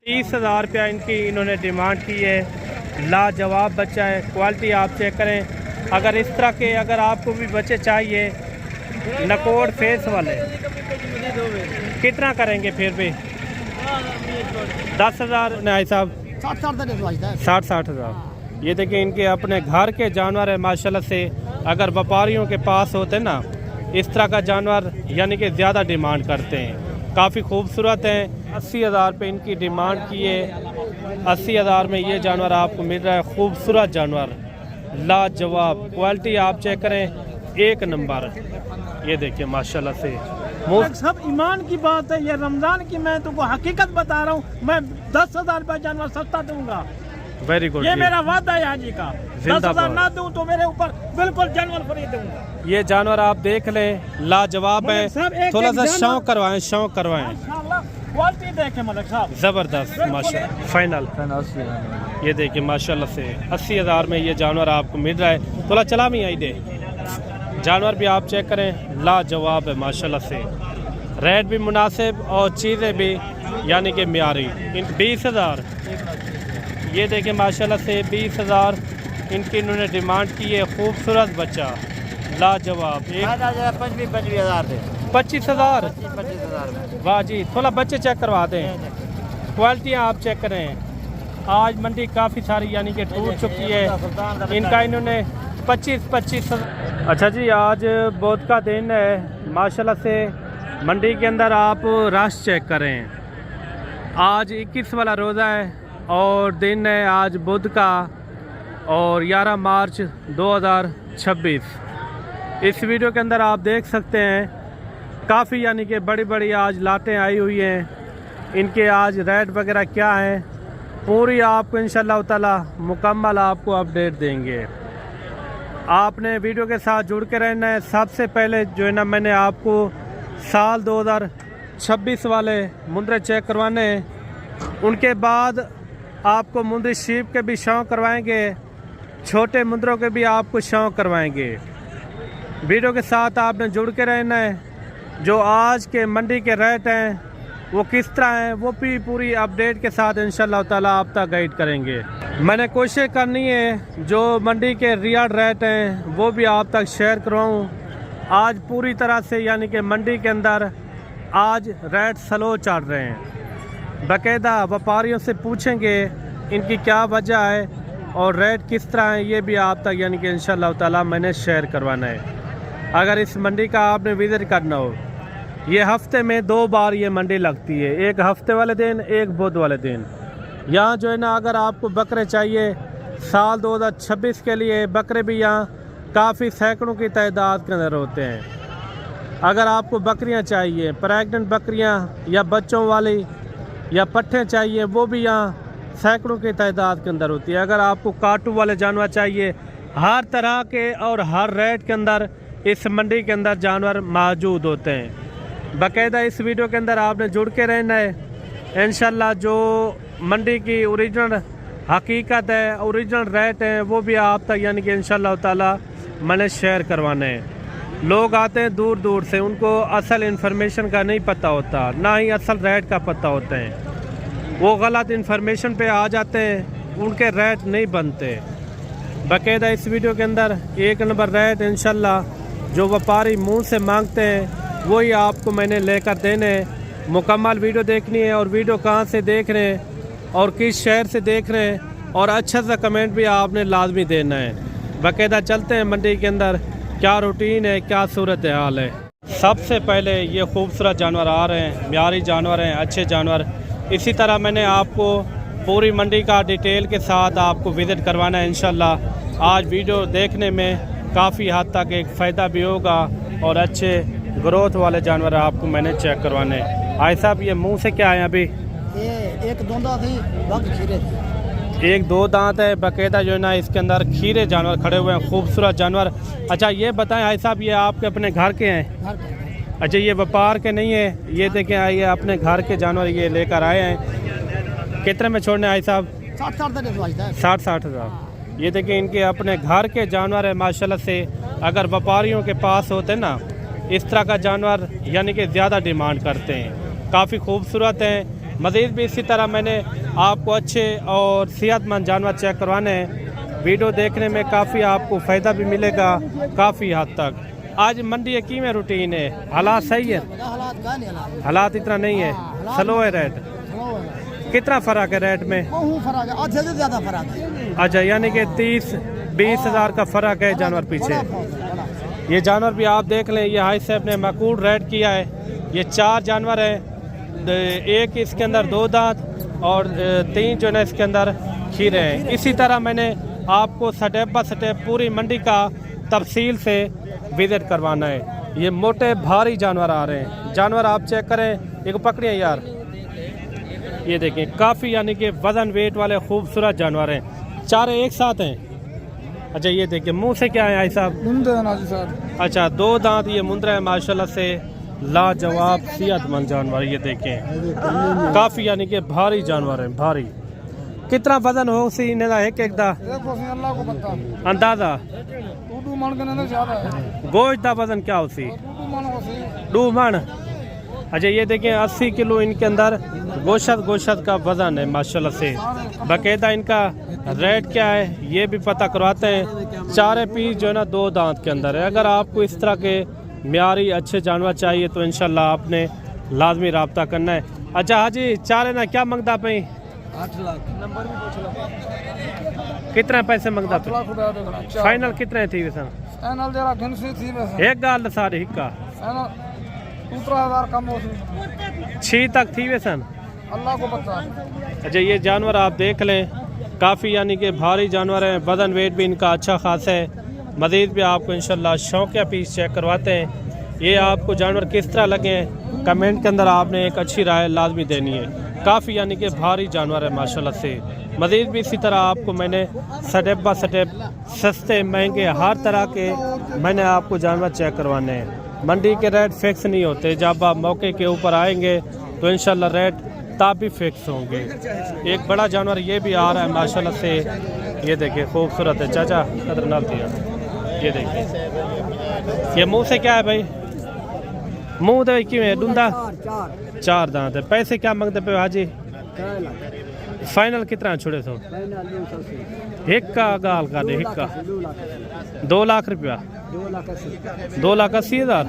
30,000 रुपया इनकी इन्होंने डिमांड की है। लाजवाब बच्चा है, क्वालिटी आप चेक करें। अगर इस तरह के अगर आपको भी बच्चे चाहिए नकोड़ फेस वाले, कितना करेंगे फिर भी? 10,000 भाई साहब, 60,000। ये देखिए इनके अपने घर के जानवर है माशाल्लाह से। अगर व्यापारियों के पास होते ना इस तरह का जानवर, यानी कि ज़्यादा डिमांड करते हैं, काफ़ी खूबसूरत हैं। 80,000 रुपये इनकी डिमांड की है। 80,000 में ये जानवर आपको मिल रहा है। खूबसूरत जानवर, लाजवाब, क्वालिटी आप चेक करें, एक नंबर। ये देखिए माशाल्लाह से। सब ईमान की बात है, ये रमजान की मैं तुमको हकीकत बता रहा हूँ। मैं 10,000 रुपये जानवर सस्ता दूंगा। वेरी गुड, ये मेरा वादा है हाजी का। 10,000 ना दूं तो मेरे ऊपर बिल्कुल जानवर फ्री दूंगा। ये जानवर आप देख लें, लाजवाब है। थोड़ा सा शौक करवाएं, शौक करवाएं। क्वालिटी देखें मलिक साहब, जबरदस्त माशाल्लाह। फाइनल ये देखिए माशाल्लाह से 80,000 में ये जानवर आपको मिल रहा है। थोड़ा चला भी आई दे, जानवर भी आप चेक करें, लाजवाब है माशाल्लाह से। रेट भी मुनासिब और चीज़ें भी यानी कि म्यारी। 20,000 ये देखिए माशाल्लाह से 20,000 इनकी इन्होंने डिमांड की है। खूबसूरत बच्चा, लाजवाब। 25,000 वाह जी। थोड़ा बच्चे चेक करवा दें, क्वालिटियाँ आप चेक करें। आज मंडी काफ़ी सारी यानी कि टूट चुकी है। इनका इन्होंने 25 अच्छा जी, आज बुध का दिन है माशाल्लाह से। मंडी के अंदर आप रश चेक करें। आज 21 वाला रोज़ा है और दिन है आज बुध का, और 11 मार्च 2026। इस वीडियो के अंदर आप देख सकते हैं काफ़ी यानी कि बड़ी बड़ी आज लाटें आई हुई हैं। इनके आज रेट वगैरह क्या हैं पूरी आपको इंशाल्लाह ताला मुकम्मल आपको अपडेट देंगे। आपने वीडियो के साथ जुड़ के रहना है। सबसे पहले जो है ना, मैंने आपको साल 2026 वाले मुंदरे चेक करवाने हैं। उनके बाद आपको मुंदरी शीप के भी शौक करवाएंगे, छोटे मुंदरों के भी आपको शौक करवाएंगे। वीडियो के साथ आपने जुड़ के रहना है। जो आज के मंडी के रेट हैं वो किस तरह हैं वो भी पूरी अपडेट के साथ इंशाल्लाह ताला आप तक गाइड करेंगे। मैंने कोशिश करनी है जो मंडी के रियल रेट हैं वो भी आप तक शेयर करवाऊँ। आज पूरी तरह से यानी कि मंडी के अंदर आज रेट स्लो चल रहे हैं। बाकायदा व्यापारियों से पूछेंगे इनकी क्या वजह है और रेट किस तरह है, ये भी आप तक यानी कि इंशाल्लाह ताला मैंने शेयर करवाना है। अगर इस मंडी का आपने विज़िट करना हो, ये हफ्ते में 2 बार ये मंडी लगती है, एक हफ्ते वाले दिन, एक बुध वाले दिन। यहाँ जो है ना, अगर आपको बकरे चाहिए साल 2026 के लिए, बकरे भी यहाँ काफ़ी सैकड़ों की तादाद के अंदर होते हैं। अगर आपको बकरियाँ चाहिए, प्रेग्नेंट बकरियाँ या बच्चों वाली या पट्ठे चाहिए, वो भी यहाँ सैकड़ों की तादाद के अंदर होती है। अगर आपको काटू वाले जानवर चाहिए, हर तरह के और हर रेट के अंदर इस मंडी के अंदर जानवर मौजूद होते हैं। बाकायदा इस वीडियो के अंदर आपने जुड़ के रहना है। इंशाल्लाह जो मंडी की ओरिजिनल हकीकत है, ओरिजिनल रेट है, वो भी आप तक यानी कि इंशाल्लाह ताला मैंने शेयर करवाने हैं। लोग आते हैं दूर दूर से, उनको असल इन्फॉर्मेशन का नहीं पता होता, ना ही असल रेट का पता होता है। वो गलत इन्फॉर्मेशन पे आ जाते हैं, उनके रेट नहीं बनते। बाकायदा इस वीडियो के अंदर एक नंबर रेट इंशाल्लाह जो व्यापारी मुंह से मांगते हैं वही आपको मैंने लेकर देने। मुकम्मल वीडियो देखनी है और वीडियो कहाँ से देख रहे हैं और किस शहर से देख रहे हैं, और अच्छा सा कमेंट भी आपने लाजमी देना है। बाकायदा चलते हैं मंडी के अंदर, क्या रूटीन है, क्या सूरत हाल है। सबसे पहले ये खूबसूरत जानवर आ रहे हैं, म्यारी जानवर हैं, अच्छे जानवर। इसी तरह मैंने आपको पूरी मंडी का डिटेल के साथ आपको विज़िट करवाना है इंशाल्लाह। आज वीडियो देखने में काफ़ी हद तक एक फ़ायदा भी होगा और अच्छे ग्रोथ वाले जानवर आपको मैंने चेक करवाने। भाई साहब, ये मुंह से क्या है अभी? ये एक दो दांत थी, बाकी खीरे थे। 1-2 दांत है। बाकायदा जो है ना इसके अंदर खीरे जानवर खड़े हुए हैं, खूबसूरत जानवर। अच्छा ये बताएं भाई साहब, ये आपके अपने घर के हैं? अच्छा, ये व्यापार के नहीं है? ये देखें, ये अपने घर के जानवर ये लेकर आए हैं। कितने में छोड़ने भाई साहब? 60,000। ये देखिए इनके अपने घर के जानवर है माशाल्लाह से। अगर व्यापारियों के पास होते ना इस तरह का जानवर, यानी कि ज़्यादा डिमांड करते हैं, काफ़ी खूबसूरत हैं। मज़ीद भी इसी तरह मैंने आपको अच्छे और सेहतमंद जानवर चेक करवाने हैं। वीडियो देखने में काफ़ी आपको फ़ायदा भी मिलेगा काफ़ी हद तक। आज मंडी की में रूटीन है, हालात सही है? हालात इतना नहीं है, स्लो है रेट। कितना फ़र्क है रेट में? आधे से ज़्यादा फर्क है। अच्छा, यानी कि 30-20 हज़ार का फ़र्क है जानवर पीछे। ये जानवर भी आप देख लें, ये हाई साहब ने माकूल रेट किया है। ये 4 जानवर हैं, एक इसके अंदर 2 दांत और 3 जो है इसके अंदर खीरे हैं। इसी तरह मैंने आपको स्टेप बाय स्टेप पूरी मंडी का तफसील से विज़िट करवाना है। ये मोटे भारी जानवर आ रहे हैं, जानवर आप चेक करें। एक पकड़िए यार, ये देखें काफ़ी यानी कि वज़न वेट वाले खूबसूरत जानवर हैं, 4 एक साथ हैं। अच्छा, ये देखिए मुंह से क्या है आई साहब? मुंदर। अच्छा, 2 दांत ये मुंदरा है माशाल्लाह से, लाजवाब सेहतमंद जानवर। ये देखें काफ़ी यानी कि भारी जानवर हैं, भारी। कितना वजन हो सी इन्हें एक दा अल्लाह को पता अंदाजा? गोश्त का वजन क्या हो सी? 2 मन। अच्छा, ये देखें 80 किलो इनके अंदर गोशत का वजन है माशाल्लाह से। बाकायदा इनका रेट क्या है ये भी पता करवाते हैं। 4 पीस जो है ना 2 दांत के अंदर है। अगर आपको इस तरह के म्यारी अच्छे जानवर चाहिए तो इंशाल्लाह आपने लाजमी रब्ता करना है। अच्छा हाजी, 4 ना क्या मंगता पे? 8 लाख। नंबर भी पूछ लो। कितना पैसे मंगता पे? 8 लाख रुपया। फाइनल कितने थी वैसे? फाइनल जरा घिनसी थी वैसे। एक गाल सारी हिक्का फाइनल 17,000 कम हो 6 तक थी वैसे। अल्लाह को पता। अच्छा, ये जानवर आप देख लें, काफ़ी यानी कि भारी जानवर हैं, वज़न वेट भी इनका अच्छा खासा है। मज़ीद भी आपको इंशाल्लाह शौकिया पीस चेक करवाते हैं। ये आपको जानवर किस तरह लगे हैं कमेंट के अंदर आपने एक अच्छी राय लाजमी देनी है। काफ़ी यानी कि भारी जानवर है माशाल्लाह से। मज़ीद भी इसी तरह आपको मैंने स्टेप बाय स्टेप सस्ते महंगे हर तरह के मैंने आपको जानवर चेक करवाने हैं। मंडी के रेट फिक्स नहीं होते, जब आप मौके के ऊपर आएंगे तो इंशाल्लाह रेट ताबी फिक्स होंगे। एक बड़ा जानवर ये भी आ रहा है माशाल्लाह से, ये देखिए खूबसूरत है चाचा, खतरनाक दिया। ये देखिए ये मुंह से क्या है भाई? मुंह दे कि डूंदा 4 दांत है। पैसे क्या मांगते पे हाजी? फाइनल कितना छोड़े सो? हिक्का गाल का दे हिक्का 2 लाख रुपया। 2,80,000।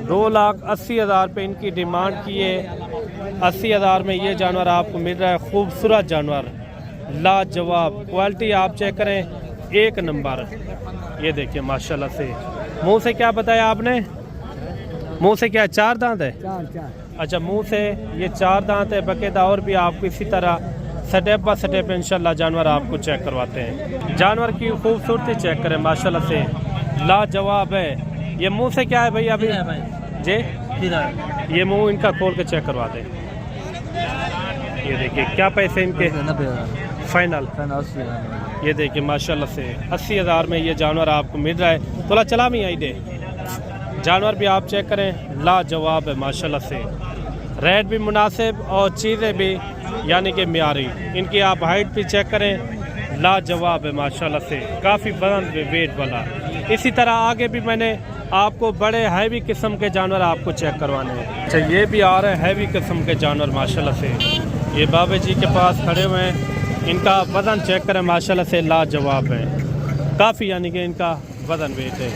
2,80,000 पे इनकी डिमांड की है। 80,000 में ये जानवर आपको मिल रहा है। खूबसूरत जानवर, लाजवाब क्वालिटी आप चेक करें, 1 नंबर। ये देखिए माशाल्लाह से। मुंह से क्या बताया आपने? मुंह से क्या 4 दांत है? 4। अच्छा, मुंह से ये 4 दांत है। बाकायदा और भी आपको इसी तरह स्टेप बाय स्टेप इंशाल्लाह जानवर आपको चेक करवाते हैं। जानवर की खूबसूरती चेक करें माशाल्लाह से, लाजवाब है। ये मुंह से क्या है भाई अभी जी? ये मुंह इनका खोल के चेक करवा दें। ये देखिए क्या पैसे इनके फाइनल? ये देखिए माशाल्लाह से 80,000 में ये जानवर आपको मिल रहा है। थोड़ा चला भी आई दे जानवर भी आप चेक करें, लाजवाब है माशाल्लाह से। रेट भी मुनासिब और चीज़ें भी यानी कि म्यारी। इनकी आप हाइट भी चेक करें, लाजवाब है माशाल्लाह से, काफ़ी वजन वेट वाला। इसी तरह आगे भी मैंने आपको बड़े हैवी किस्म के जानवर आपको चेक करवाने हैं। अच्छा, ये भी आ रहे हैं हैवी किस्म के जानवर माशाल्लाह से। ये बाबा जी के पास खड़े हुए हैं, इनका वज़न चेक करें माशाल्लाह से, लाजवाब है। काफ़ी यानी कि इनका वज़न वेट है।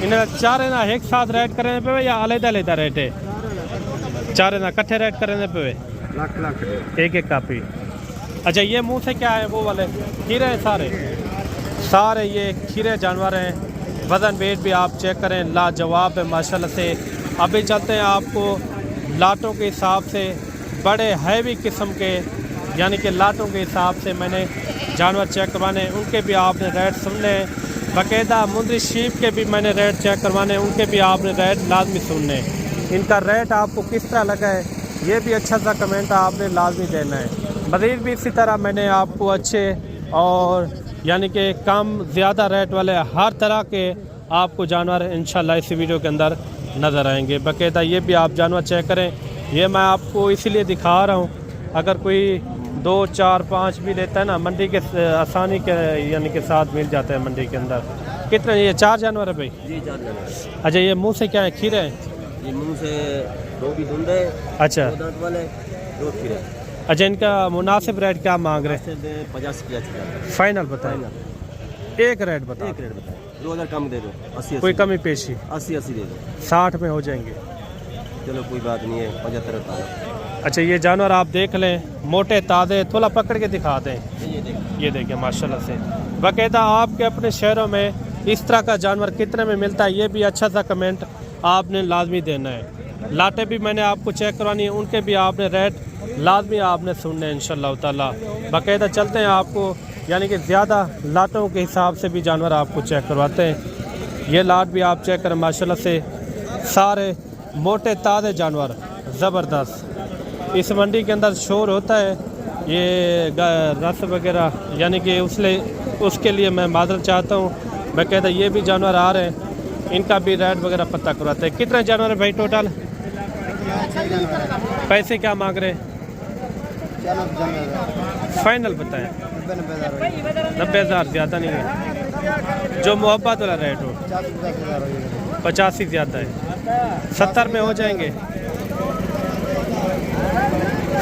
इन्हें 4 ना एक साथ रेट करने पे या अलग-अलग रेट है? 4 ना इकट्ठे रेट करने पे लाख एक कापी। अच्छा, ये मुंह से क्या है? वो वाले खीरे हैं सारे ये खीरे जानवर हैं। वज़न वेट भी आप चेक करें, लाजवाब है माशाल्लाह से। अभी चलते हैं आपको लाटों के हिसाब से, बड़े हैवी किस्म के यानी कि लाटों के हिसाब से मैंने जानवर चेक करवाने, उनके भी आपने रेट सुनने। बाकायदा मुंदरी शीप के भी मैंने रेट चेक करवाने, उनके भी आपने रेट लाजमी सुनने। इनका रेट आपको किस तरह लगा है ये भी अच्छा सा कमेंट आपने लाजमी देना है। मज़ीद भी इसी तरह मैंने आपको अच्छे और यानी कि कम ज़्यादा रेट वाले हर तरह के आपको जानवर इंशाल्लाह इस वीडियो के अंदर नज़र आएंगे। बाकायदा ये भी आप जानवर चेक करें। ये मैं आपको इसीलिए दिखा रहा हूँ, अगर कोई 2, 4, 5 भी लेता है ना मंडी के आसानी के यानी के साथ मिल जाता है मंडी के अंदर। कितने? ये 4 जानवर है भाई जी, 4 जानवर। अच्छा, ये मुँह से क्या है? खीरे हैं? ये मुंह से 2 भी धुंधे, अच्छा, 2 दांत वाले, दो फिर अच्छा, इनका मुनासिब रेट क्या मांग रहे हैं? 50 फाइनल बताएं, एक रेट बताओ। एक रेट बताए 2000 कम दे दो 80 कोई कमी पेशी? 80 दे दो 60 में हो जाएंगे। चलो कोई बात नहीं है 75 बता अच्छा, ये जानवर आप देख लें, मोटे ताज़े, थोड़ा पकड़ के दिखा दें। दो। ये देखिए माशाल्लाह से। बाकायदा आपके अपने शहरों में इस तरह का जानवर कितने में मिलता है, ये भी अच्छा सा कमेंट आपने लाजमी देना है। लाटें भी मैंने आपको चेक करवानी है, उनके भी आपने रेट लाजमी आपने सुनने हैं इंशाल्लाह ताला। बाकायदा चलते हैं, आपको यानी कि ज़्यादा लाटों के हिसाब से भी जानवर आपको चेक करवाते हैं। ये लाट भी आप चेक करें माशाल्लाह से, सारे मोटे ताज़े जानवर ज़बरदस्त। इस मंडी के अंदर शोर होता है, ये रस वगैरह, यानी कि उसके लिए मैं माजरत चाहता हूँ। बाकायदा ये भी जानवर आ रहे हैं, इनका भी रेट वगैरह पता करवाते हैं। कितने जानवर है भाई टोटल? पैसे क्या मांग रहे हैं? फाइनल बताएं। 90,000 ज़्यादा नहीं है, जो मोहब्बत वाला रेट हो। 85 ज़्यादा है, 70 में हो जाएंगे,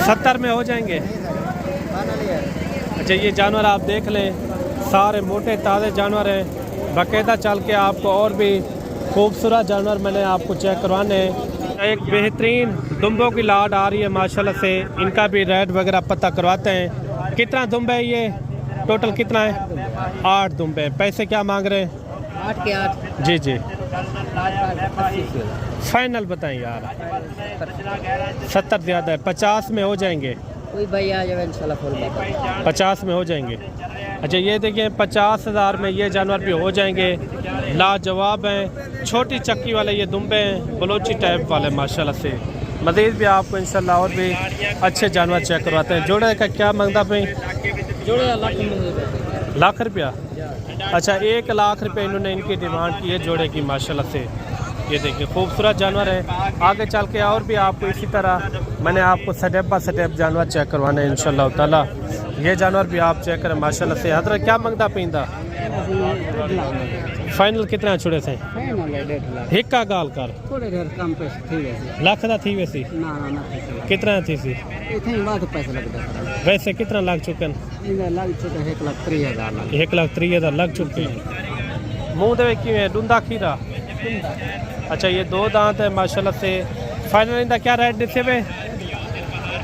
70 में हो जाएंगे। अच्छा, ये जानवर आप देख लें, सारे मोटे ताज़े जानवर हैं। बाकायदा चल के आपको और भी खूबसूरत जानवर मैंने आपको चेक करवाने हैं। एक बेहतरीन दुम्बों की लाट आ रही है माशाल्लाह से, इनका भी रेट वगैरह पता करवाते हैं। कितना दुम्बे है ये? टोटल कितना है? 8 दुम्बे। पैसे क्या मांग रहे हैं? 8 के 8 जी जी, फाइनल बताएं यार। 70 ज़्यादा है, 50 में हो जाएंगे। कोई भाई आ जाए इंशाल्लाह फुल बात 50 में हो जाएंगे। अच्छा, ये देखिए 50,000 में ये जानवर भी हो जाएंगे, लाजवाब हैं। छोटी चक्की वाले ये दुम्बे हैं, बलोची टाइप वाले माशाल्लाह से। मज़ीद भी आपको इंशाल्लाह और भी अच्छे जानवर चेक करवाते हैं। जोड़े का क्या मांगता भाई? जोड़े लाख रुपया। अच्छा, 1 लाख रुपये इन्होंने इनकी डिमांड की है जोड़े की माशाल्लाह से। ये देखिए खूबसूरत जानवर है। आगे चल के और भी आपको इसी तरह मैंने आपको स्टेप बाय स्टेप जानवर चेक करवाने हैं इंशाल्लाह ताला। ये जानवर भी आप चेक करें माशाल्लाह से। हजरत क्या मांगता पींदा? फाइनल कितना छुड़े थे? हिक्का गाल कर थोड़े देर कम पैसे ठीक है लाख दा थी वैसी ना ना कितना थी सी? इतने बात पैसे लगता है वैसे कितना लाख चुकन? इधर लग चुके 1,30,000 1,30,000 लग चुके हैं। मुंह दे किवें डुंदा खीरा? अच्छा, ये 2 दांत है माशाल्लाह से। फाइनल इनका क्या रेट दिखे वे?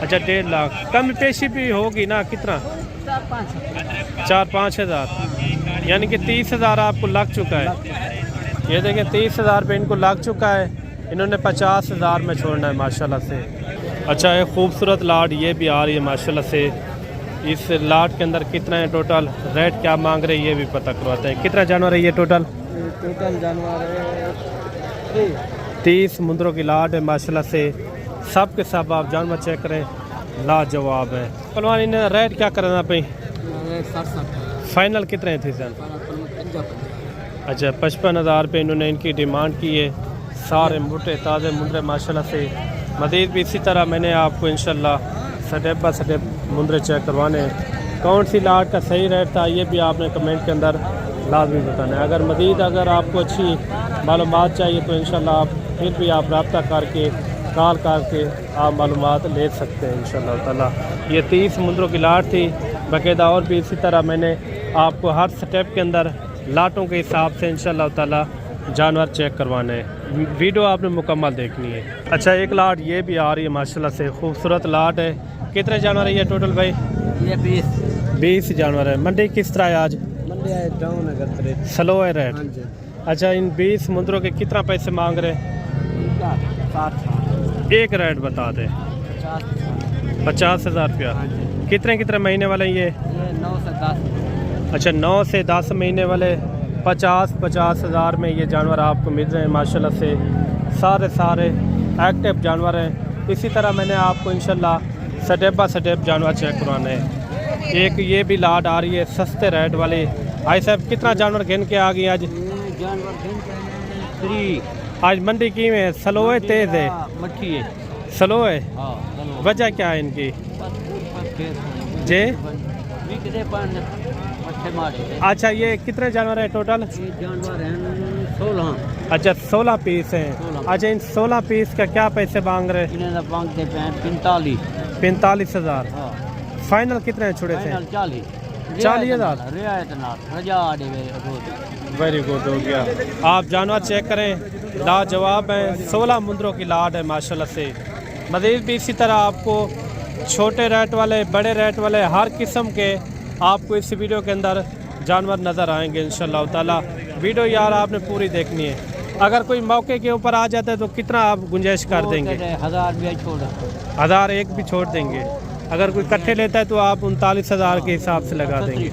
अच्छा, 1.5 लाख। कम पेशी भी होगी ना? कितना? 4-5 हज़ार, यानी कि 30,000 आपको लग चुका है। ये देखें 30,000 रुपये इनको लग चुका है। इन्होंने 50,000 में छोड़ना है माशाल्लाह से। अच्छा, एक खूबसूरत लाट ये भी आ रही है माशाल्लाह से। इस लाट के अंदर कितना है टोटल, रेट क्या मांग रहे हैं ये भी पता करवाते हैं। कितना जानवर है ये टोटल? टोटल जानवर 30 मुंदरों की लाट है माशाल्लाह से। सब के सब आप जानवर चेक करें, लाजवाब है। पलवानी ने रेट क्या करना पे? 60 फाइनल कितने थे सर? अच्छा, 55,000 रुपये इन्होंने इनकी डिमांड की है। सारे मोटे ताज़े मुंदरे माशाल्लाह से। मज़ीद भी इसी तरह मैंने आपको इंशाल्लाह स्टेप बाय स्टेप मुंदरे चेक करवाने हैं। कौन सी लाट का सही रेट था ये भी आपने कमेंट के अंदर लाजमी बताना है। अगर मज़ीद अगर आपको अच्छी मालूमात चाहिए तो इंशाल्लाह आप फिर भी आप रब्ता करके कॉल करके आप मालूमात ले सकते हैं इंशाल्लाह ताला। ये 30 मुंदरों की लाट थी। बाकायदा और भी इसी तरह मैंने आपको हर स्टेप के अंदर लाटों के हिसाब से इंशाल्लाह ताला जानवर चेक करवाने हैं। वीडियो आपने मुकम्मल देखनी है। अच्छा, एक लाट ये भी आ रही है माशाल्लाह से, खूबसूरत लाट है। कितने जानवर है ये टोटल भाई? ये 20 जानवर है। मंडी किस तरह है आज? मंडी है डाउन अगर स्लो है रेट? हाँ जी। अच्छा, इन 20 मुंदरों के कितना पैसे मांग रहे हैं? 60 एक रेट बता दे। 50,000 रुपया। कितने महीने वाले हैं ये? 9 से 10। अच्छा, 9 से 10 महीने वाले 50,000 में ये जानवर आपको मिल रहे हैं माशाल्लाह से। सारे एक्टिव जानवर हैं। इसी तरह मैंने आपको इंशाल्लाह स्टेप बाय स्टेप जानवर चेक करवाने हैं। एक ये भी लाट आ रही है सस्ते रेट वाली। भाई साहब कितना जानवर गिन के आ गई आज? आज मंडी की में स्लो है तेज है? मट्टी है स्लो है। वजह क्या है इनकी? जे अच्छा, ये कितने जानवर है टोटल? जानवर हैं 16। अच्छा, 16 पीस हैं। अच्छा, इन 16 पीस का क्या पैसे मांग रहे? इन्हें मांगते हैं 45। 45,000। हाँ फाइनल कितने छोड़े थे? 40,000। रियायत ना रजा दे वेरी गुड हो गया। आप जानवर चेक करें, लाजवाब हैं। 16 मुंदरों की लाट है माशाल्लाह से। मज़ीद भी इसी तरह आपको छोटे रेट वाले, बड़े रेट वाले, हर किस्म के आपको इस वीडियो के अंदर जानवर नज़र आएंगे इंशाल्लाह ताला। वीडियो यार आपने पूरी देखनी है। अगर कोई मौके के ऊपर आ जाता है तो कितना आप गुंजाइश कर देंगे? 1000 रुपया छोड़ 1000 एक भी छोड़ देंगे। अगर कोई इकट्ठे लेता है तो आप 39,000 के हिसाब से लगा देंगे।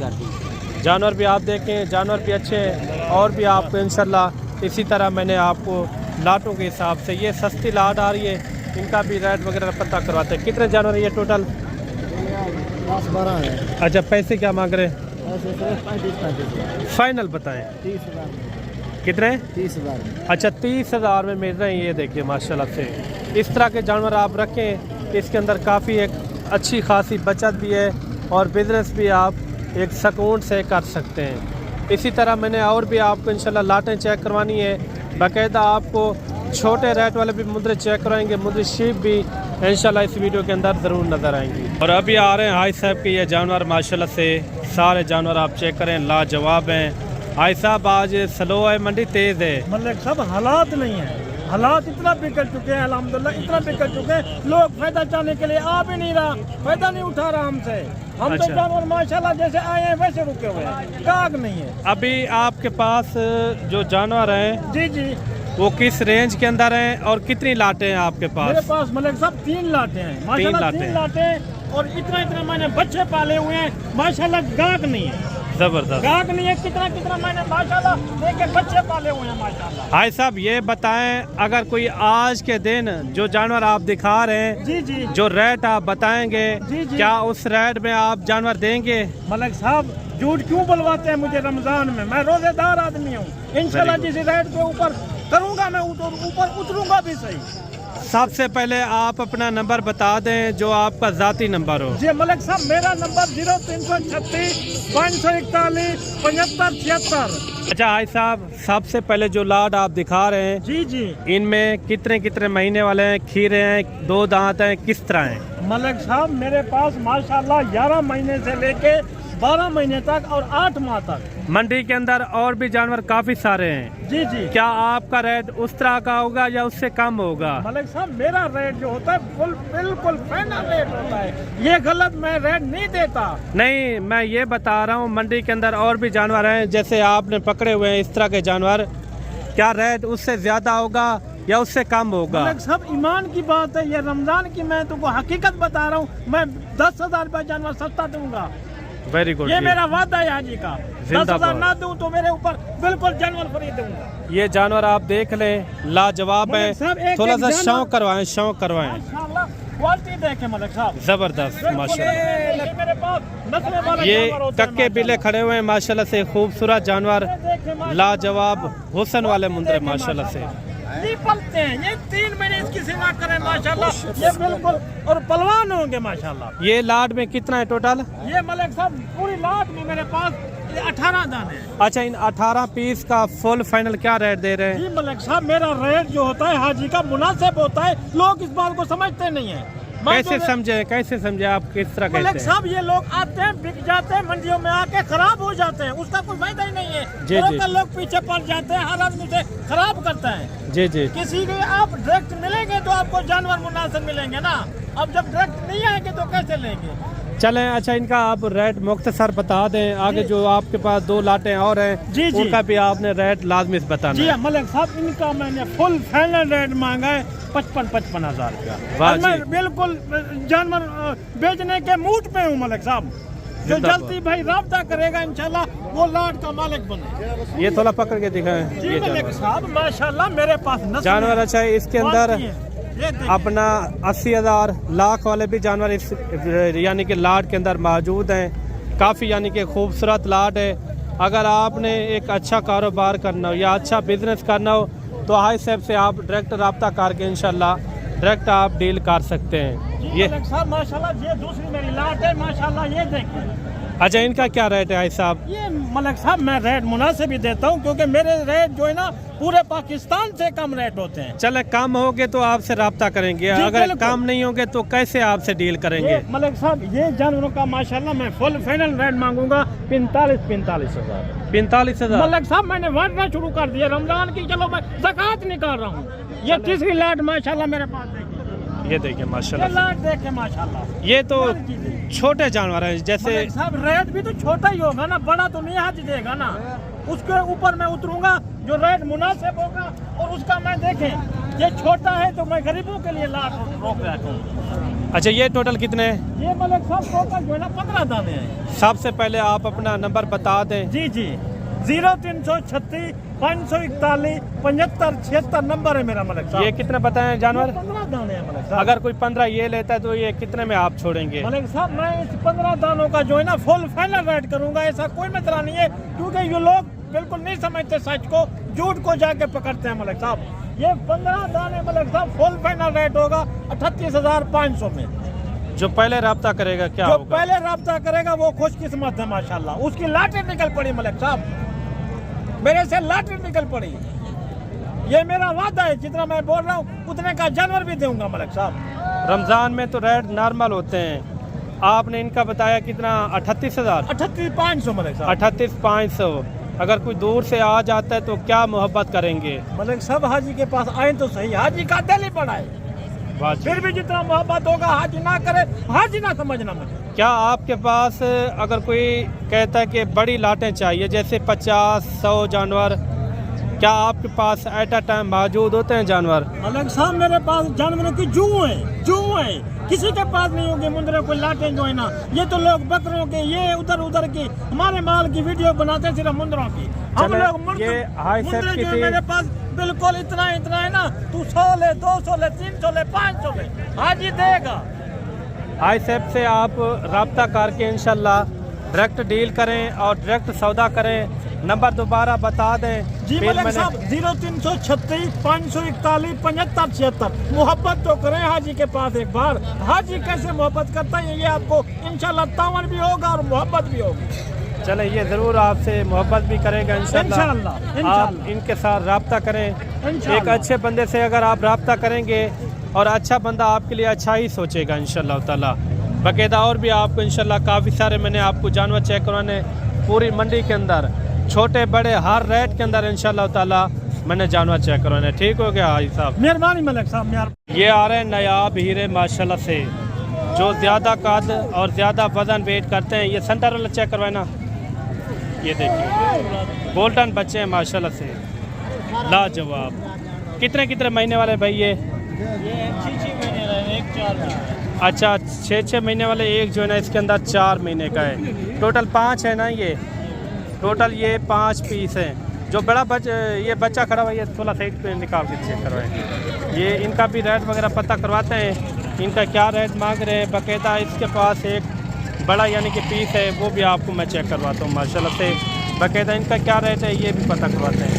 जानवर भी आप देखें, जानवर भी अच्छे हैं। और भी आपको इंशाल्लाह इसी तरह मैंने आपको लाटों के हिसाब से, ये सस्ती लाट आ रही है, इनका भी रेट वगैरह पता करवाते हैं। कितने जानवर है ये टोटल? 10-12 है। अच्छा, पैसे क्या मांग रहे हैं? 35 फाइनल बताएं 30,000 कितने? 30,000। अच्छा, 30,000 में मिल रहे हैं। ये देखिए माशाल्लाह से। इस तरह के जानवर आप रखें, इसके अंदर काफ़ी एक अच्छी खासी बचत भी है और बिज़नेस भी आप एक सुकून से कर सकते हैं। इसी तरह मैंने और भी आपको इंशाल्लाह लाटें चेक करवानी है। बाकायदा आपको छोटे रेट वाले भी मुद्रे चेक करवाएंगे, मुद्रे शीप भी इंशाल्लाह इस वीडियो के अंदर ज़रूर नज़र आएंगी। और अभी आ रहे हैं हाई साहब के ये जानवर माशाल्लाह से। सारे जानवर आप चेक करें, लाजवाब हैं। हाई साहब आज स्लो है, मंडी तेज़ है। मतलब सब हालात नहीं है, हालात इतना बिगड़ चुके हैं अल्हम्दुलिल्लाह, इतना बिगड़ चुके हैं, लोग फायदा चाहने के लिए आ भी नहीं रहा, फायदा नहीं उठा रहा हमसे। हम अच्छा। तो जानवर माशाल्लाह जैसे आए हैं वैसे रुके हुए हैं, गाग नहीं है। अभी आपके पास जो जानवर हैं जी जी, वो किस रेंज के अंदर हैं और कितनी लाटें हैं आपके मेरे पास? पास मलिक साहब 3 लाटे हैं माशाल्लाह, लाटें। 3 लाटे। और इतना मैंने बच्चे पाले हुए हैं माशाल्लाह, गाग नहीं है, ज़बरदस्त। गाग नहीं है। कितना मैंने माशाल्लाह लेके बच्चे पाले हुए हैं माशाल्लाह। हाई साहब ये बताएं, अगर कोई आज के दिन जो जानवर आप दिखा रहे हैं, जी जी, जो रेट आप बताएंगे, जी, जी। क्या उस रेट में आप जानवर देंगे? मलिक साहब झूठ क्यों बुलवाते हैं मुझे रमजान में? मैं रोजेदार आदमी हूँ, इंशाल्लाह Very जिस रेट के ऊपर करूँगा मैं ऊपर उतरूंगा भी सही। सबसे पहले आप अपना नंबर बता दें, जो आपका ज़ाती नंबर हो। जी मलिक साहब, मेरा नंबर 0336 541 7576। अच्छा हाई साहब, सबसे पहले जो लाट आप दिखा रहे हैं, जी जी, इनमें कितने महीने वाले हैं, खीरे हैं, 2 दांत हैं, किस तरह हैं? मलिक साहब मेरे पास माशाल्लाह 11 महीने से लेके 12 महीने तक और 8 माह तक। मंडी के अंदर और भी जानवर काफ़ी सारे हैं। जी जी, क्या आपका रेट उस तरह का होगा या उससे कम होगा? मलिक साहब मेरा रेट जो होता है बिल्कुल फाइनल रेट होता है, ये गलत मैं रेट नहीं देता। नहीं, मैं ये बता रहा हूँ मंडी के अंदर और भी जानवर हैं, जैसे आपने पकड़े हुए हैं इस तरह के जानवर, क्या रेट उससे ज़्यादा होगा या उससे कम होगा? मलिक साहब ईमान की बात है, ये रमजान की मैं तुमको हकीकत बता रहा हूँ। मैं 10,000 रुपया जानवर सस्ता दूंगा, वेरी गुड। ये मेरा वादा है हाजी का। जिंदाबाद। 10,000 ना दूं तो मेरे ऊपर बिल्कुल जानवर फ्री दूंगा। ये जानवर आप देख लें, लाजवाब है। मलिक साहब, एक थोड़ा सा जानवर- शौक करवाएं। माशाल्लाह क्वालिटी देखें मलिक साहब, जबरदस्त माशाल्लाह। ये मेरे पास नस्ल वाला ये जानवर होता है कक्के बिले खड़े हुए हैं माशाल्लाह से, खूबसूरत जानवर, देखें माशाल्लाह। लाजवाब हुस्न वाले मुंदरे माशाल्लाह से। ये पलते हैं, ये 3 महीने इसकी सेवा करें माशाल्लाह, ये बिल्कुल और पलवान होंगे माशाल्लाह। ये लाट में कितना है टोटल? ये मलिक साहब पूरी लाट में मेरे पास 18 दाने हैं। अच्छा, इन 18 पीस का फुल फाइनल क्या रेट दे रहे हैं? जी मलिक साहब मेरा रेट जो होता है हाजी का मुनासिब होता है, लोग इस बात को समझते नहीं है। कैसे समझे आप किस तरह मलिक कहते हैं? साहब ये लोग आते हैं, बिक जाते हैं, मंडियों में आके खराब हो जाते हैं, उसका कोई फायदा ही नहीं है। जी, जी। लोकल लोग पीछे पड़ जाते हैं, हर आदमी से खराब करते हैं। जी जी। किसी को आप डायरेक्ट मिलेंगे तो आपको जानवर मुनासिब मिलेंगे ना, अब जब डायरेक्ट नहीं आएंगे तो कैसे लेंगे? चलें, अच्छा इनका आप रेट मुख्तसर बता दें, आगे जो आपके पास 2 लाटें और हैं, जी, जी। उनका भी आपने रेट लाजमी से बताना जी है। मलिक साहब इनका मैंने फुल फाइनल रेट मांगा है 55,000 रुपया। वाह और मैं जी। बिल्कुल जानवर बेचने के मूड पे हूँ मलिक साहब। जो जिंदाबाद। जल्दी भाई राब्ता करेगा इंशाल्लाह वो लाट का मालिक बने। ये थोड़ा पकड़ के दिखाएं। जी ये मलिक जानवर साहब माशाल्लाह मेरे पास नस्ल जानवर है, अच्छा है। इसके अंदर क्वालिटी है। ये देखिए। अपना 80,000 लाख वाले भी जानवर इस यानी कि लाट के अंदर मौजूद हैं। काफ़ी यानी कि खूबसूरत लाट है। अगर आपने एक अच्छा कारोबार करना हो या अच्छा बिजनेस करना हो तो हाई साहब से आप डायरेक्ट रब्ता करके इंशाल्लाह डायरेक्ट आप डील कर सकते हैं। जी ये मलिक साहब माशाल्लाह ये दूसरी मेरी लाट है माशाल्लाह, ये देखिए। अच्छा, इनका क्या रेट है हाई साहब? ये मलिक साहब मैं रेट मुनासिब ही देता हूँ, क्योंकि मेरे रेट जो है ना पूरे पाकिस्तान से कम रेट होते हैं। चले काम होगे तो आपसे रब्ता करेंगे, अगर बिल्कुल। काम नहीं होंगे तो कैसे आपसे डील करेंगे? मलिक साहब ये जानवरों का माशाल्लाह मैं फुल फाइनल रेट मांगूंगा 45 हज़ार। 45,000। मलिक साहब मैंने बांटना शुरू कर दिया रमजान की, चलो मैं ज़कात निकाल रहा हूँ। ये तीसरी लाट माशाल्लाह मेरे पास देखिए, ये देखिए ये माशाल्लाह, लाट देखे माशाल्लाह। ये तो छोटे जानवर हैं जैसे। मलिक साहब रेट भी तो छोटा ही होगा ना, बड़ा तो नहीं हाथ देगा ना, उसके ऊपर मैं उतरूंगा जो रेट मुनासिब होगा, और उसका मैं देखें ये छोटा है तो मैं गरीबों के लिए लाट रोक रहा हूँ। अच्छा ये टोटल कितने हैं? ये मलिक साहब टोटल जो है ना 15 दाने हैं। सबसे पहले आप अपना नंबर बता दें। जी 0336 541 75 76 नंबर है मेरा मलिक साहब। ये कितने बताएं जानवर? 15 दाने हैं मलिक साहब। अगर कोई 15 ये लेता है तो ये कितने में आप छोड़ेंगे? मलिक साहब मैं इस 15 दानों का जो है ना फुल फाइनल रेट करूंगा, ऐसा कोई मसला नहीं है, क्योंकि ये लोग बिल्कुल नहीं समझते सच को, झूठ को जाके पकड़ते हैं मलिक साहब। ये 15 दाने मलिक साहब फुल फाइनल रेट होगा 38,500 में। जो पहले रब्ता करेगा क्या जो होगा? पहले रब्ता करेगा वो खुशकिस्मत है माशाल्लाह, उसकी लाटरी निकल पड़ी मलिक साहब, मेरे से लाटरी निकल पड़ी। ये मेरा वादा है, जितना मैं बोल रहा हूँ उतने का जानवर भी दूंगा मलिक साहब। रमजान में तो रेट नॉर्मल होते हैं, आपने इनका बताया कितना? 38,000। 38,500 मलिक साहब। 38,500। अगर कोई दूर से आ जाता है तो क्या मोहब्बत करेंगे? मलिक साहब हाजी के पास आए तो सही, हाजी का दिल ही बड़ा है, फिर भी जितना मोहब्बत होगा हाजी ना करे, हाजी ना समझना मुझे। क्या आपके पास अगर कोई कहता है कि बड़ी लाटें चाहिए जैसे 50-100 जानवर, क्या आपके पास एट अ टाइम मौजूद होते हैं जानवर? मलिक साहब मेरे पास जानवरों की जू है, किसी के पास नहीं होंगे मुंदरे कोई लाटें जो है ना, ये तो लोग बकरों के, ये उधर की हमारे माल की वीडियो बनाते हैं सिर्फ मुंदरों की। हम लोग ये हाई सेट मुंदरे की जो थी। मेरे पास बिल्कुल इतना है ना, तू 100 ले, 200 ले, 300 ले, 500 ले, हाजी देगा। आईसेप से आप रब्ता करके इंशाल्लाह डायरेक्ट डील करें और डायरेक्ट सौदा करें। नंबर दोबारा बता दें। जी मलिक साहब 0336 541 75 76। मोहब्बत तो करें हाजी के पास एक बार, हाजी कैसे मोहब्बत करता है ये आपको इंशाल्लाह तावन भी होगा और मोहब्बत भी होगी। चले ये ज़रूर आपसे मोहब्बत भी करेगा इंशाल्लाह। आप इनके साथ रब्ता करें। एक अच्छे बंदे से अगर आप रब्ता करेंगे और अच्छा बंदा आपके लिए अच्छा ही सोचेगा इंशाल्लाह ताला। बाकायदा और भी आपको इंशाल्लाह काफ़ी सारे मैंने आपको जानवर चेक करवाने पूरी मंडी के अंदर, छोटे बड़े हर रेट के अंदर इंशाल्लाह ताला मैंने जानवर चेक करवाने। ठीक हो गया हाजी साहब? मेहरबानी मलिक साहब। ये आ रहे हैं नायाब हीरे माशाल्लाह से, जो ज़्यादा कद और ज़्यादा वजन वेट करते हैं। ये सेंटर वाला चेक करवाए ना, ये देखिए गोल्डन बच्चे हैं माशाल्लाह से, लाजवाब। कितने महीने वाले भाई ये? 6 महीने रहे, 4 महीने। अच्छा 6 महीने वाले, एक जो है ना इसके अंदर 4 महीने का है। टोटल 5 है ना, ये टोटल ये 5 पीस हैं। जो बड़ा ये बच्चा खड़ा हुआ है, ये थोड़ा साइड पे निकाल के चेक करवाएं। ये इनका भी रेट वगैरह पता करवाते हैं, इनका क्या रेट मांग रहे हैं। बाकायदा इसके पास एक बड़ा यानी कि पीस है, वो भी आपको मैं चेक करवाता हूँ माशाल्लाह से। बाकायदा इनका क्या रेट है ये भी पता करवाते हैं।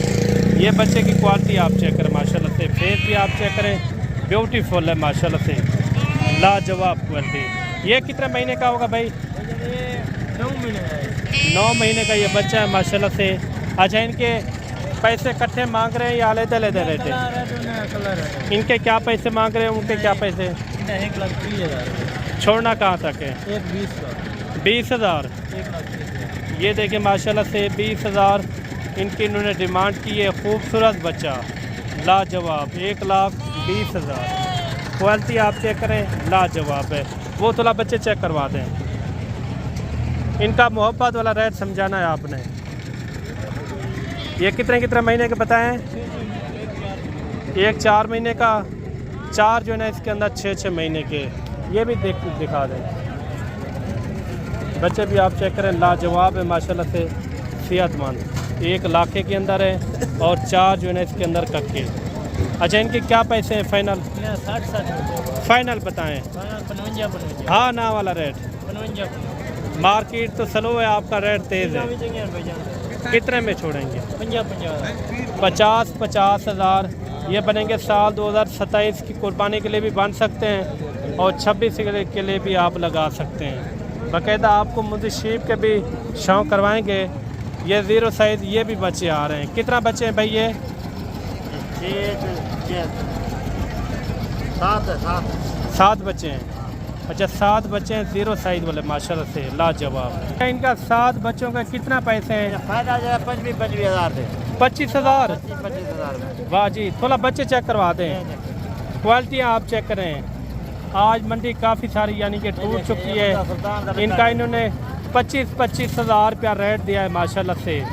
ये बच्चे की क्वालिटी आप चेक करें माशाल्लाह से, फेस भी आप चेक करें, ब्यूटीफुल है माशाल्लाह से, लाजवाब क्वालिटी। ये कितने महीने का होगा भाई? 9 महीने का ये बच्चा है माशाल्लाह से। अच्छा इनके पैसे इकट्ठे मांग रहे हैं या अलग-अलग रेट है? इनके क्या पैसे मांग रहे हैं, उनके क्या पैसे? 1,30,000। छोड़ना कहाँ तक है? 20,000। 1,30,000। ये देखिए माशाल्लाह से 20,000 इनकी इन्होंने डिमांड की है। खूबसूरत बच्चा लाजवाब, 1,20,000। क्वालिटी आप चेक करें, लाजवाब है। वो थोड़ा बच्चे चेक करवा दें। इनका मोहब्बत वाला रेट समझाना है आपने। ये कितने महीने के बताएं? एक 4 महीने का, 4 जो है ना इसके अंदर 6 महीने के। ये भी दिखा दें। बच्चे भी आप चेक करें, लाजवाब है माशाल्लाह से, सेहतमंद। 1 लाखे के अंदर है और 4 जो है ना इसके अंदर कक्के। अच्छा इनके क्या पैसे हैं फाइनल? 60 फाइनल बताएं। 55। हाँ ना वाला रेट? 55। मार्केट तो स्लो है, आपका रेट तेज़ है। कितने में छोड़ेंगे? 50,000 ये बनेंगे। साल 2027 की कुर्बानी के लिए भी बन सकते हैं और 26 के लिए भी आप लगा सकते हैं। बाकायदा आपको मुझे शीप के भी शौक़ करवाएंगे ये 0 साइज, ये भी बच्चे आ रहे हैं। कितना बच्चे हैं भाई ये? 7 बच्चे हैं। अच्छा 7 बच्चे हैं 0 साइज वाले माशाल्लाह से लाजवाब। इनका 7 बच्चों का कितना पैसे हैं? फायदा 25,000 दे 25,000। 25,000 में। वाह जी, थोड़ा बच्चे चेक करवा दें, क्वालिटियाँ आप चेक करें। आज मंडी काफ़ी सारी यानी कि टूट चुकी है। इनका इन्होंने 25,000 रुपया रेट दिया है माशाल्लाह से।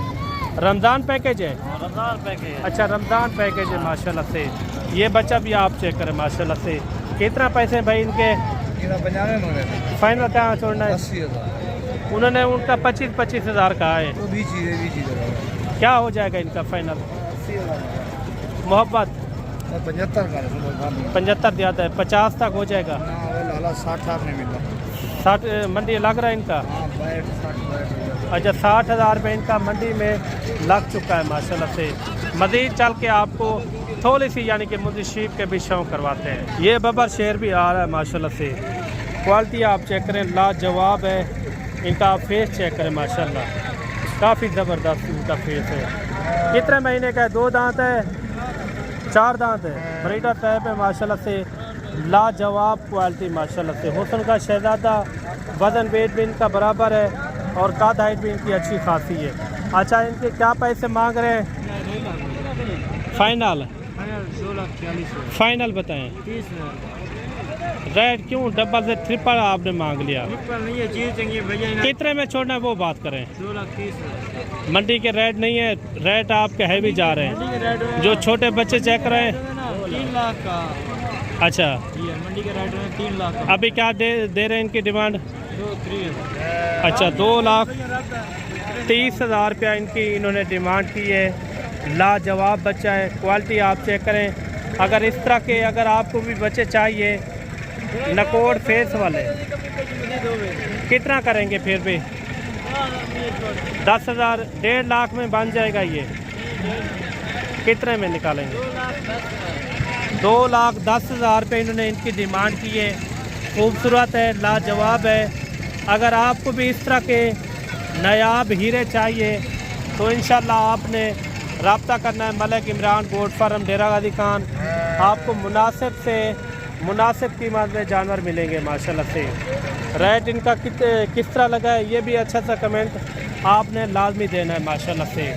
रमज़ान पैकेज है? रमज़ान पैकेज। अच्छा रमज़ान पैकेज है माशाल्लाह से। ये बच्चा भी आप चेक करें माशाल्लाह से। कितना पैसे हैं भाई इनके? 95 फाइनल कहाँ छोड़ना है? 80,000। उन्होंने उनका 25,000 कहा है। तो भी चीज़ क्या हो जाएगा इनका फाइनल? मोहब्बत 75 दिया था, 50 तक हो जाएगा। 60 में मिला। 60 मंडी लग रहा है इनका। अच्छा 60,000 रुपये इनका मंडी में लग चुका है माशाल्लाह से। मज़ीद चल के आपको थोड़ी सी यानी कि मुद्दशीप के भी शौक करवाते हैं। ये बबर शेर भी आ रहा है माशाल्लाह से। क्वालिटी आप चेक करें, लाजवाब है। इनका आप फेस चेक करें माशाल्लाह, काफ़ी ज़बरदस्त इनका फेस है। कितने महीने का है? 2 दांत है, 4 दांत है, ब्रीडर टाइप है माशाल्लाह से। लाजवाब क्वालिटी माशाल्लाह से। हुस्न का शहजादा, वज़न वेट भी इनका बराबर है और काद हाइट भी इनकी अच्छी खासी है। अच्छा इनके क्या पैसे मांग रहे हैं? फाइनल 2,40,000 बताएं। 30,000 रेट क्यों डबल से ट्रिपल आपने मांग लिया? नहीं है, चीज़ चंगी भैया। कितने में छोड़ना है वो बात करें। 2,30,000 मंडी के रेट नहीं है, रेट आपके हैवी जा रहे हैं। जो छोटे बच्चे चेक रहे हैं 3 लाख का। अच्छा ये मंडी के रेट में 3 लाख का। अभी क्या दे रहे हैं इनकी डिमांड? 2,30,000। अच्छा 2,30,000 रुपया इनकी इन्होंने डिमांड की है। लाजवाब बच्चा है, क्वालिटी आप चेक करें। अगर इस तरह के अगर आपको भी बच्चे चाहिए नकोड़ फेस वाले, कितना करेंगे फिर भी? 10,000 1.5 लाख में बन जाएगा ये। कितने में निकालेंगे? 2,10,000 रुपये इन्होंने इनकी डिमांड की है। खूबसूरत है, लाजवाब है। अगर आपको भी इस तरह के नायाब हीरे चाहिए तो इंशाल्लाह आपने रब्ता करना है मलिक इमरान गोट फार्म डेरा गाजी खान। आपको मुनासिब कीमत में जानवर मिलेंगे माशाल्लाह से। रेट इनका किस तरह लगा है ये भी अच्छा सा कमेंट आपने लाजमी देना है माशाल्लाह से।